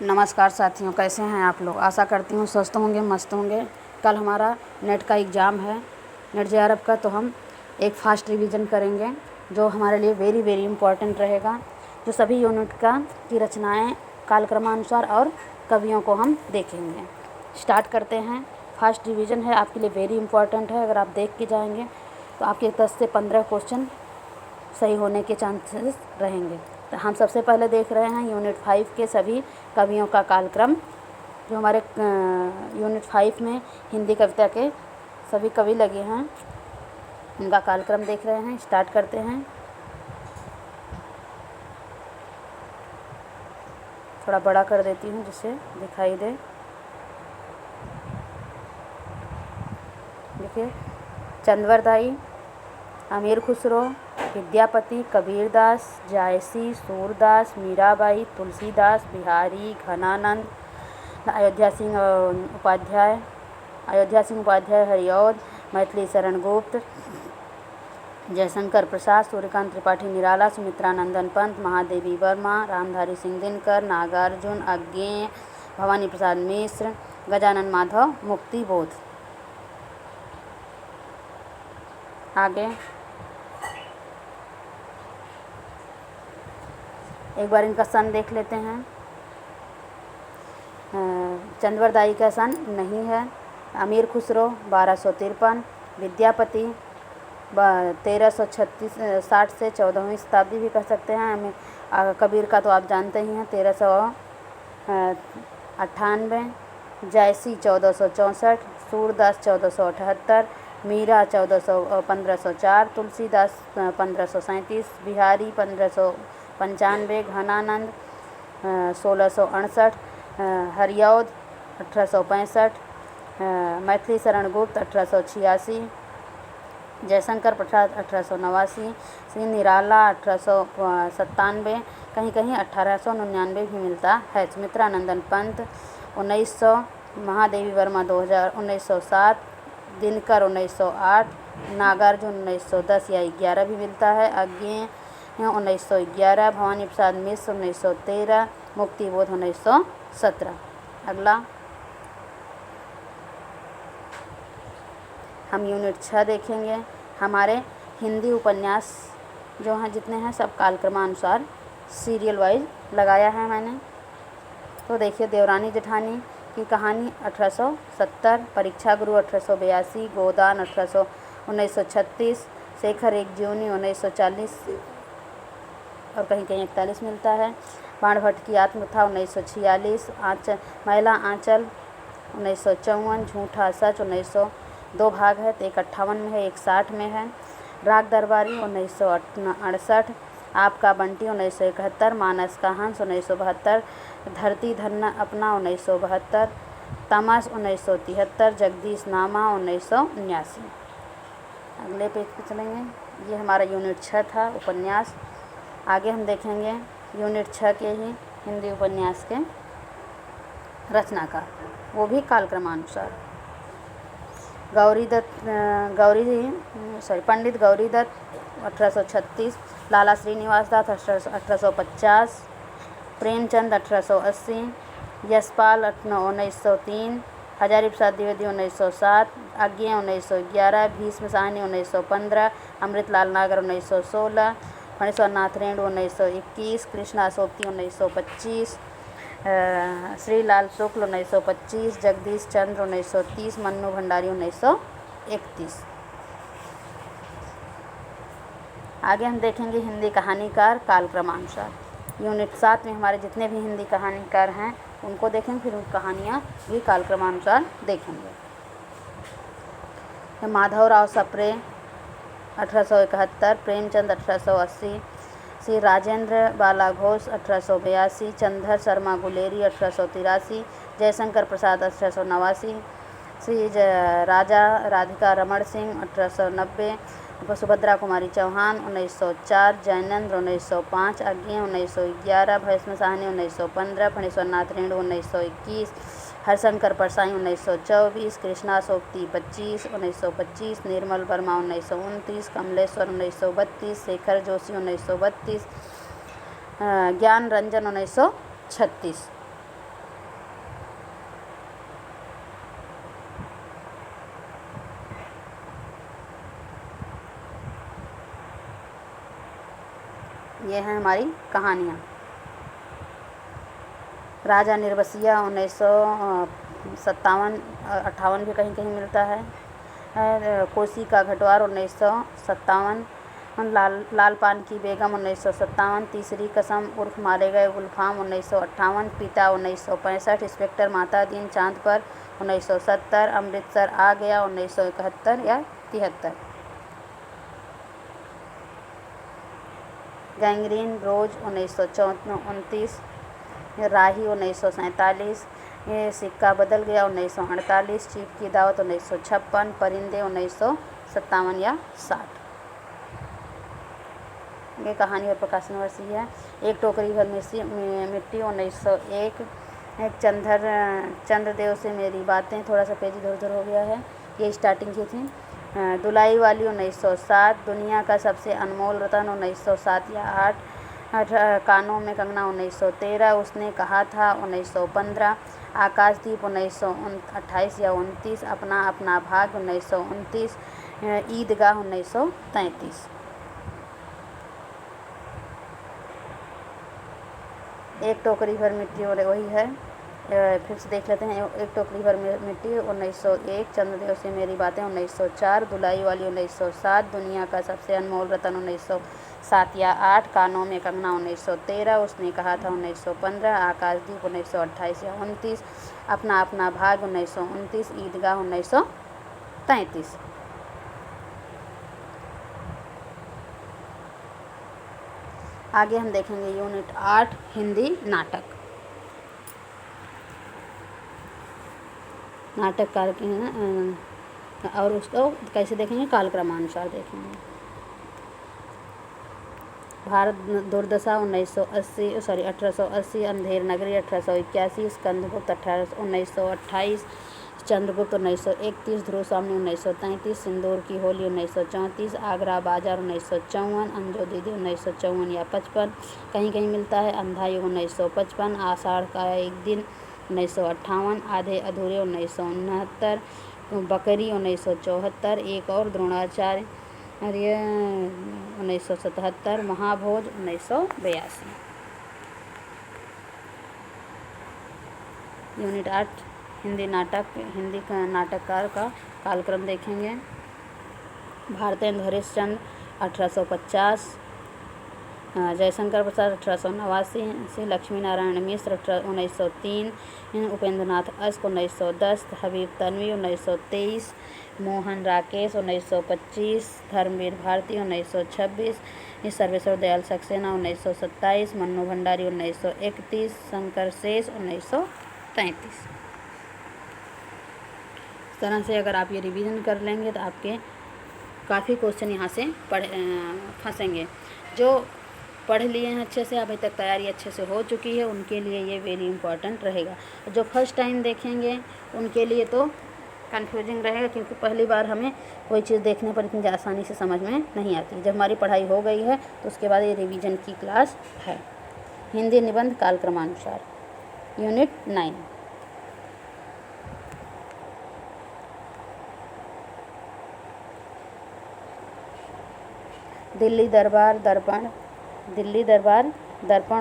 नमस्कार साथियों, कैसे हैं आप लोग। आशा करती हूँ स्वस्थ होंगे, मस्त होंगे। कल हमारा नेट का एग्ज़ाम है, नेट जेआरएफ का, तो हम एक फास्ट रिवीजन करेंगे जो हमारे लिए वेरी वेरी इम्पॉर्टेंट रहेगा। जो सभी यूनिट की रचनाएं कालक्रमानुसार और कवियों को हम देखेंगे। स्टार्ट करते हैं। फास्ट रिवीजन है, आपके लिए वेरी इम्पॉर्टेंट है। अगर आप देख के जाएंगे तो आपके 10 से 15 क्वेश्चन सही होने के चांसेस रहेंगे। तो हम सबसे पहले देख रहे हैं यूनिट 5 के सभी कवियों का कालक्रम। जो हमारे यूनिट 5 में हिंदी कविता के सभी कवि लगे हैं, उनका कालक्रम देख रहे हैं। स्टार्ट करते हैं। थोड़ा बड़ा कर देती हूँ जिससे दिखाई दे। देखिए, चंद्रवरदाई, अमीर खुसरो, विद्यापति, कबीरदास, जायसी, सूरदास, मीराबाई, तुलसीदास, बिहारी, घनानंद, अयोध्या सिंह उपाध्याय हरिऔध, मैथिली शरण गुप्त, जयशंकर प्रसाद, सूर्यकांत त्रिपाठी निराला, सुमित्रानंदन पंत, महादेवी वर्मा, रामधारी सिंह दिनकर, नागार्जुन अज्ञेय, भवानी प्रसाद मिश्र, गजानन माधव, मुक्ति बोध। आगे एक बार इनका सन देख लेते हैं। चंद्रवरदाई का सन नहीं है। अमीर खुसरो 1253, विद्यापति 1360 से 14वीं शताब्दी भी कह सकते हैं। हमें कबीर का तो आप जानते ही हैं, 1398, जायसी 1464, सूरदास 1478, मीरा 1504, तुलसीदास 1537, बिहारी 1595, घनानंद 1668, हरिऔध 1865, मैथिली शरण गुप्त 1886, जयशंकर प्रसाद 1889, श्री निराला 1897, कहीं कहीं 1899 भी मिलता है। सुमित्रानंदन पंत 1900, महादेवी वर्मा 2000 1907, दिनकर 1908, नागार्जुन 1910 या 11 भी मिलता है। अज्ञेय 1911, भवानी प्रसाद मिश्र 1913, मुक्ति बोध 1917। अगला हम यूनिट 6 देखेंगे। हमारे हिंदी उपन्यास जो हैं जितने हैं सब कालक्रमानुसार सीरियल वाइज लगाया है मैंने। तो देखिए, देवरानी जेठानी की कहानी 1870, परीक्षा गुरु 1882, गोदान 1936, शेखर एक जीवनी 1940 और कहीं कहीं 41 मिलता है। बाणभट्ट की आत्मकथा 1946, महिला आंचल 1954, झूठा सच 1902 भाग है, तो एक 58 में है, एक 60 में है। राग दरबारी 1968, आपका बंटी 1971, मानस का हंस 1972, धरती धरना अपना 1972, तमस 1973, जगदीश नामा 1979। अगले पेज पे चलेंगे। ये हमारा यूनिट 6 था उपन्यास। आगे हम देखेंगे यूनिट 6 के ही हिंदी उपन्यास के रचनाकार, वो भी कालक्रमानुसार। पंडित गौरी दत्त 1836, लाला श्रीनिवास दत्त 1850, प्रेमचंद 1880, यशपाल 1903, हजारी प्रसाद द्विवेदी 1907, अज्ञेय 1911, भीष्म साहनी 1915, अमृतलाल नागर 1916, फणीश्वरनाथ रेणु 1921, कृष्णा सोपती 1925, श्रीलाल शुक्ल 1925, जगदीश चंद्र 1930, मन्नू भंडारी 1931। आगे हम देखेंगे हिंदी कहानीकार कालक्रमानुसार। यूनिट 7 में हमारे जितने भी हिंदी कहानीकार हैं उनको देखेंगे, फिर उन कहानियाँ भी कालक्रमानुसार देखेंगे। माधवराव सप्रे 1871, प्रेमचंद 1880, श्री राजेंद्र बाला घोष 1882, चंद्र शर्मा गुलेरी 1883, जयशंकर प्रसाद 1889, श्री राजा राधिका रमण सिंह 1890, सुभद्रा कुमारी चौहान 1904, जैनेन्द्र 1905, अज्ञेय 1911, भैष्म साहनी 1915, फणीश्वरनाथ रेणु 1921, हरशंकर परसाई 1924, कृष्णा सोपती 1925, निर्मल वर्मा 1929, कमलेश्वर 1932, शेखर जोशी 1932, ज्ञान रंजन 1936। ये हैं हमारी कहानियाँ। राजा निर्बसिया 1957 58 भी कहीं कहीं मिलता है। कोसी का घटवार 1957। लाल पान की बेगम 1957। तीसरी कसम उर्फ मारे गए गुलफाम 1958। पिता 1965। इंस्पेक्टर माता दीन चांद पर 1970। अमृतसर आ गया 1971 या 73। गैंग्रीन रोज 1929। राही 1947। ये सिक्का बदल गया 1948। चीफ की दावत 1956। परिंदे 1957 या 60। ये कहानी और प्रकाशन वर्ष ही है। एक टोकरी भर मिट्टी 1901। चंद्रदेव से मेरी बातें, थोड़ा सा पेज इधर उधर हो गया है, ये स्टार्टिंग की थी। दुलाई वाली 1907। दुनिया का सबसे अनमोल रतन 1907 या 8। कानों में कंगना 1913। उसने कहा था 1915। आकाशदीप 1928 या 29। अपना अपना भाग 1929। ईदगाह 1933। एक टोकरी भर मिट्टी और वही है, फिर से देख लेते हैं। एक टोकरी भर मिट्टी 1901। चंद्रदेव से मेरी बातें 1904। दुलाई वाली 1907। दुनिया का सबसे अनमोल रतन 1907 या 8। कानों में कंगना 1913। उसने कहा था 1915। आकाशदीप 1928 या 29। अपना अपना भाग 1929। ईदगाह 1933। आगे हम देखेंगे यूनिट 8 हिंदी नाटक। नाटक काल और उसको कैसे देखेंगे, कालक्रमानुसार देखेंगे। भारत दुर्दशा 1880। अंधेर नगरी 1881। स्कंदगुप्त 1928। चंद्रगुप्त 1931। ध्रुव स्वामी 1933। सिंदूर की होली 1934। आगरा बाजार 1954। अंजो दीदी 1954 या 55 कहीं कहीं मिलता है। अंधा युग 1955। आषाढ़ का एक दिन 1958। आधे अधूरे 1969। बकरी 1974। एक और द्रोणाचार्य 1977। महाभोज 1982। यूनिट 8 हिंदी नाटक। हिंदी का नाटककार का कालक्रम देखेंगे। भारतेंद्र हरिश्चंद्र 1850। जयशंकर प्रसाद 1889 से। लक्ष्मी नारायण मिश्र 1903। उपेंद्रनाथ अश्क 1910। हबीब तन्वी 1923। मोहन राकेश 1925। धर्मवीर भारती 1926। सर्वेश्वर दयाल सक्सेना 1927। मन्नू भंडारी 1931। शंकर शेष 1933। इस तरह से अगर आप ये रिवीजन कर लेंगे तो आपके काफ़ी क्वेश्चन यहाँ से फंसेंगे। जो पढ़ लिए हैं अच्छे से, अभी तक तैयारी अच्छे से हो चुकी है, उनके लिए ये वेरी इंपॉर्टेंट रहेगा। जो फर्स्ट टाइम देखेंगे उनके लिए तो कंफ्यूजिंग रहेगा, क्योंकि पहली बार हमें कोई चीज़ देखने पर इतनी आसानी से समझ में नहीं आती। जब हमारी पढ़ाई हो गई है तो उसके बाद ये रिवीजन की क्लास है। हिंदी निबंध कालक्रमानुसार यूनिट 9। दिल्ली दरबार दर्पण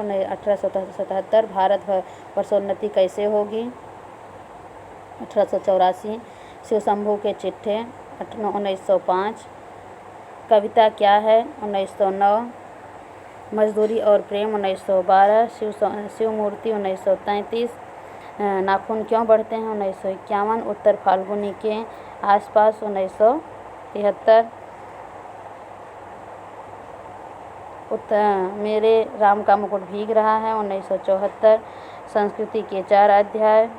1877। भारत वर्षोन्नति कैसे होगी 1884। शिव शंभू के चिट्ठे 1905। कविता क्या है 1909। मजदूरी और प्रेम 1912। शिव मूर्ति 1933। नाखून क्यों बढ़ते हैं 1951। उत्तर फाल्गुनी के आसपास 1973। मेरे राम का मुकुट भीग रहा है 1974। संस्कृति के 4 अध्याय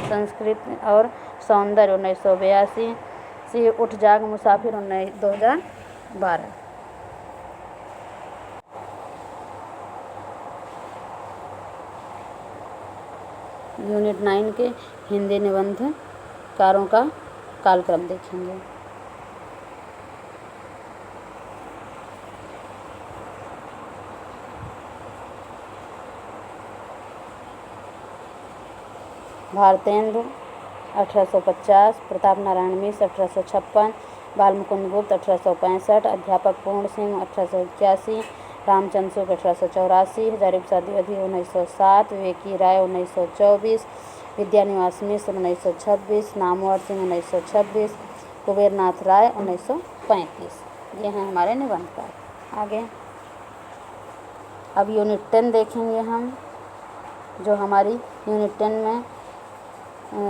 संस्कृत और सौंदर्य 1982। से उठ जाग मुसाफिर 2012। यूनिट 9 के हिंदी निबंधकारों का कालक्रम देखेंगे। भारतेंद्र 1850। प्रताप नारायण मिश्र 1856। बालमुकुंद गुप्त 1865। अध्यापक पूर्ण सिंह 1881। रामचंद्र शुक्ल 1884, हजारी प्रसाद द्विवेदी 1907, विवेकी राय 1924, विद्यानिवास मिश्र 1926, नामवर सिंह 1926, कुबेरनाथ राय 1935। ये हैं हमारे निबंधकार। आगे अब यूनिट 10 देखेंगे हम, जो हमारी यूनिट 10 में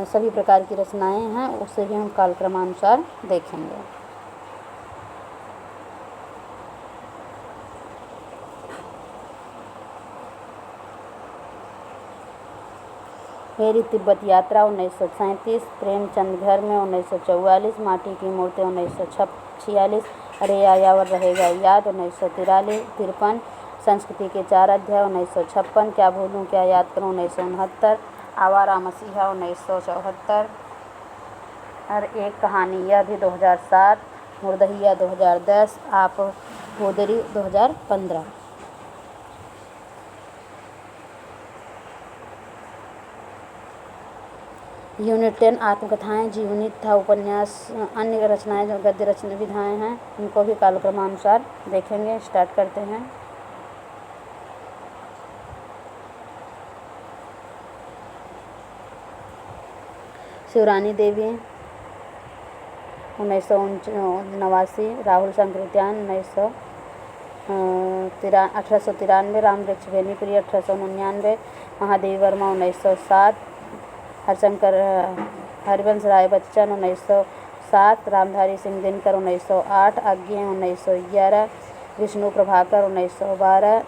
सभी प्रकार की रचनाएं हैं, उसे भी हम कालक्रमानुसार देखेंगे। मेरी तिब्बत यात्रा 1937, प्रेमचंद घर में 1944, माटी की मूर्ति 1946, अरे यायावर रहेगा याद 1953, संस्कृति के 4 अध्याय 1956, क्या भूलूं क्या याद करूं 1969, आवारा मसीहा 1974, और एक कहानी यह भी 2007, मुर्दहिया 2010, आप गोदरी 2015। यूनिट 10 आत्मकथाएं, जीवनी तथा उपन्यास, अन्य रचनाएं जो गद्य रचना विधाएं हैं, उनको भी कालक्रमानुसार देखेंगे। स्टार्ट करते हैं। शिवरानी देवी 1989, राहुल संकृत्यान 1893, रामवृक्ष बेनीप्रिय 1899, महादेवी वर्मा 1907, हरिवंश राय बच्चन 1907, रामधारी सिंह दिनकर 1908, आज्ञे 1911, विष्णु प्रभाकर 1912,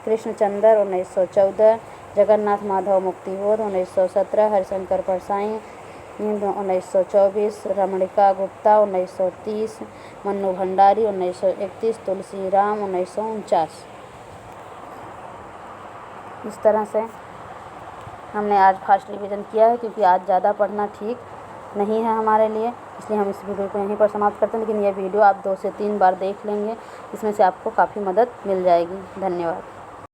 कृष्णचंद्र 1914, जगन्नाथ माधव मुक्तिबोध 1917, हरिशंकर परसाई 1924, रमणिका गुप्ता 1930, मन्नू भंडारी 1931, तुलसी राम 1949। इस तरह से हमने आज फास्ट रिवीजन किया है, क्योंकि आज ज़्यादा पढ़ना ठीक नहीं है हमारे लिए, इसलिए हम इस वीडियो को यहीं पर समाप्त करते हैं। लेकिन यह वीडियो आप 2 से 3 बार देख लेंगे, इसमें से आपको काफ़ी मदद मिल जाएगी। धन्यवाद।